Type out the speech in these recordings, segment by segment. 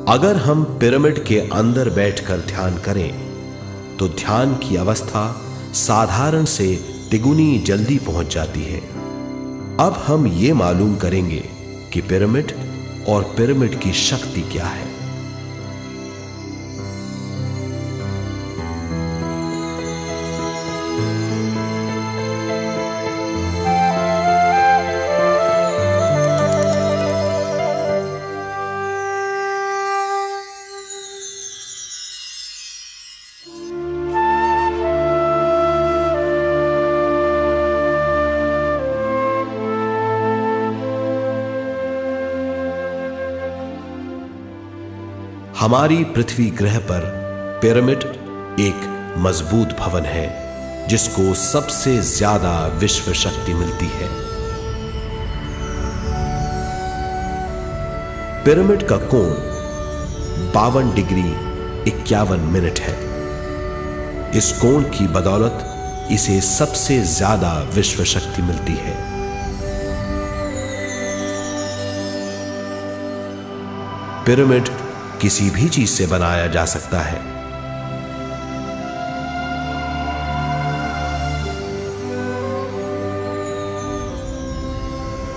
अगर हम पिरामिड के अंदर बैठकर ध्यान करें तो ध्यान की अवस्था साधारण से तिगुनी जल्दी पहुंच जाती है। अब हम ये मालूम करेंगे कि पिरामिड और पिरामिड की शक्ति क्या है। हमारी पृथ्वी ग्रह पर पिरामिड एक मजबूत भवन है जिसको सबसे ज्यादा विश्व शक्ति मिलती है। पिरामिड का कोण 52 डिग्री 51 मिनट है। इस कोण की बदौलत इसे सबसे ज्यादा विश्व शक्ति मिलती है। पिरामिड किसी भी चीज से बनाया जा सकता है।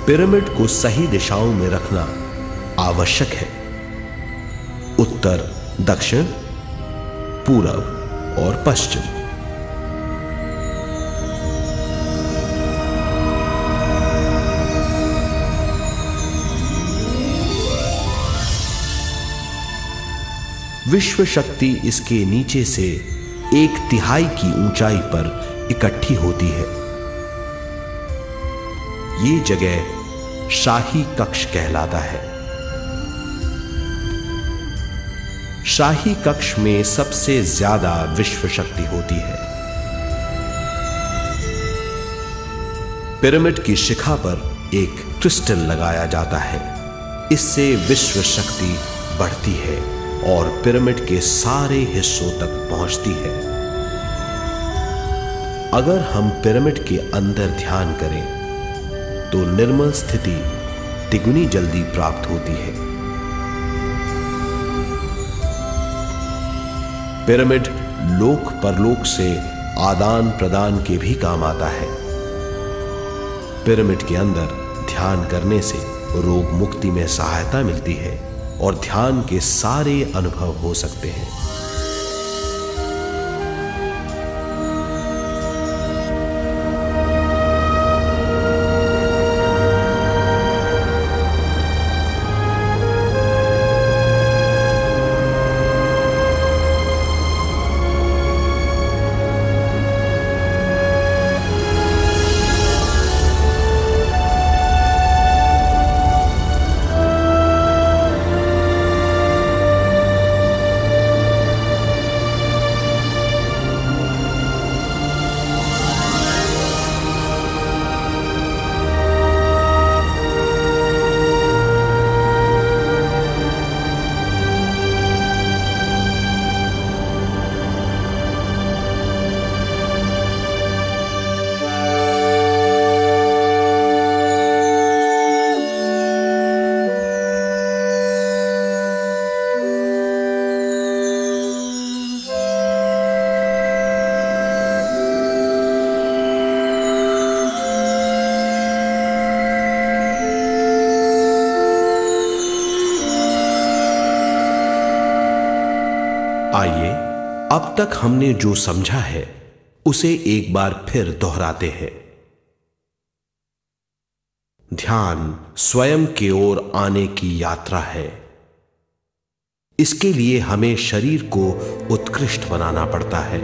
पिरामिड को सही दिशाओं में रखना आवश्यक है। उत्तर, दक्षिण, पूरब और पश्चिम। विश्व शक्ति इसके नीचे से 1/3 की ऊंचाई पर इकट्ठी होती है। ये जगह शाही कक्ष कहलाता है। शाही कक्ष में सबसे ज्यादा विश्व शक्ति होती है। पिरामिड की शिखा पर एक क्रिस्टल लगाया जाता है। इससे विश्व शक्ति बढ़ती है और पिरामिड के सारे हिस्सों तक पहुंचती है। अगर हम पिरामिड के अंदर ध्यान करें तो निर्मल स्थिति तिगुनी जल्दी प्राप्त होती है। पिरामिड लोक परलोक से आदान प्रदान के भी काम आता है। पिरामिड के अंदर ध्यान करने से रोग मुक्ति में सहायता मिलती है और ध्यान के सारे अनुभव हो सकते हैं। आइए अब तक हमने जो समझा है उसे एक बार फिर दोहराते हैं। ध्यान स्वयं की ओर आने की यात्रा है। इसके लिए हमें शरीर को उत्कृष्ट बनाना पड़ता है।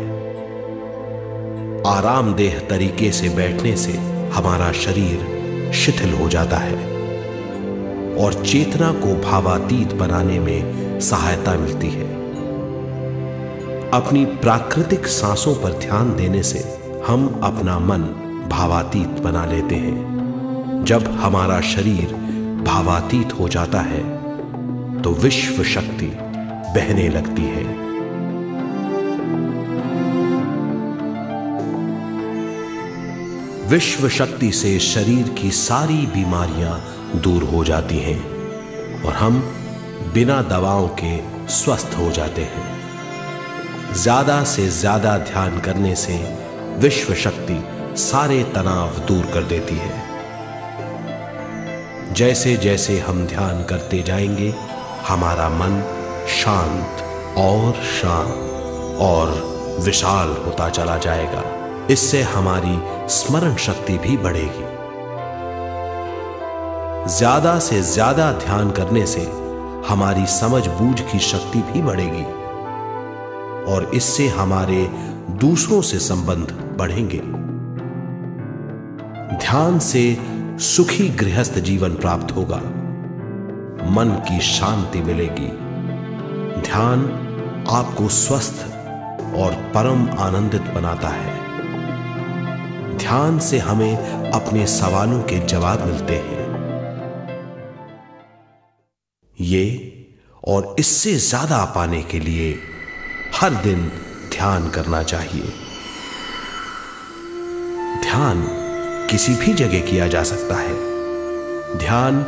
आरामदेह तरीके से बैठने से हमारा शरीर शिथिल हो जाता है और चेतना को भावातीत बनाने में सहायता मिलती है। अपनी प्राकृतिक सांसों पर ध्यान देने से हम अपना मन भावातीत बना लेते हैं। जब हमारा शरीर भावातीत हो जाता है तो विश्व शक्ति बहने लगती है। विश्व शक्ति से शरीर की सारी बीमारियां दूर हो जाती हैं और हम बिना दवाओं के स्वस्थ हो जाते हैं। ज्यादा से ज्यादा ध्यान करने से विश्व शक्ति सारे तनाव दूर कर देती है। जैसे जैसे हम ध्यान करते जाएंगे, हमारा मन शांत और विशाल होता चला जाएगा। इससे हमारी स्मरण शक्ति भी बढ़ेगी। ज्यादा से ज्यादा ध्यान करने से हमारी समझ बूझ की शक्ति भी बढ़ेगी और इससे हमारे दूसरों से संबंध बढ़ेंगे। ध्यान से सुखी गृहस्थ जीवन प्राप्त होगा, मन की शांति मिलेगी। ध्यान आपको स्वस्थ और परम आनंदित बनाता है। ध्यान से हमें अपने सवालों के जवाब मिलते हैं। ये और इससे ज्यादा पाने के लिए हर दिन ध्यान करना चाहिए। ध्यान किसी भी जगह किया जा सकता है। ध्यान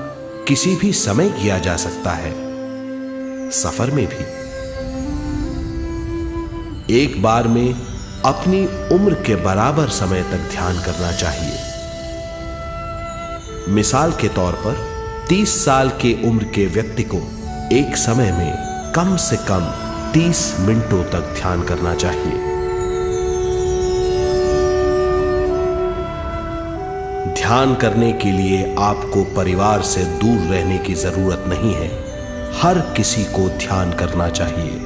किसी भी समय किया जा सकता है, सफर में भी। एक बार में अपनी उम्र के बराबर समय तक ध्यान करना चाहिए। मिसाल के तौर पर 30 साल के उम्र के व्यक्ति को एक समय में कम से कम 30 मिनटों तक ध्यान करना चाहिए। ध्यान करने के लिए आपको परिवार से दूर रहने की जरूरत नहीं है। हर किसी को ध्यान करना चाहिए।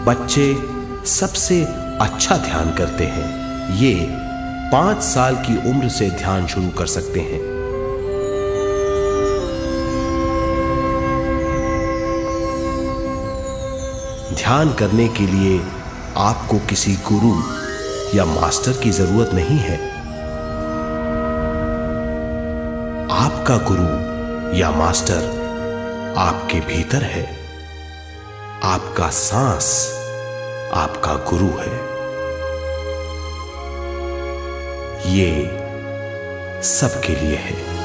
बच्चे सबसे अच्छा ध्यान करते हैं। ये 5 साल की उम्र से ध्यान शुरू कर सकते हैं। ध्यान करने के लिए आपको किसी गुरु या मास्टर की जरूरत नहीं है। आपका गुरु या मास्टर आपके भीतर है। आपका सांस आपका गुरु है। ये सबके लिए है।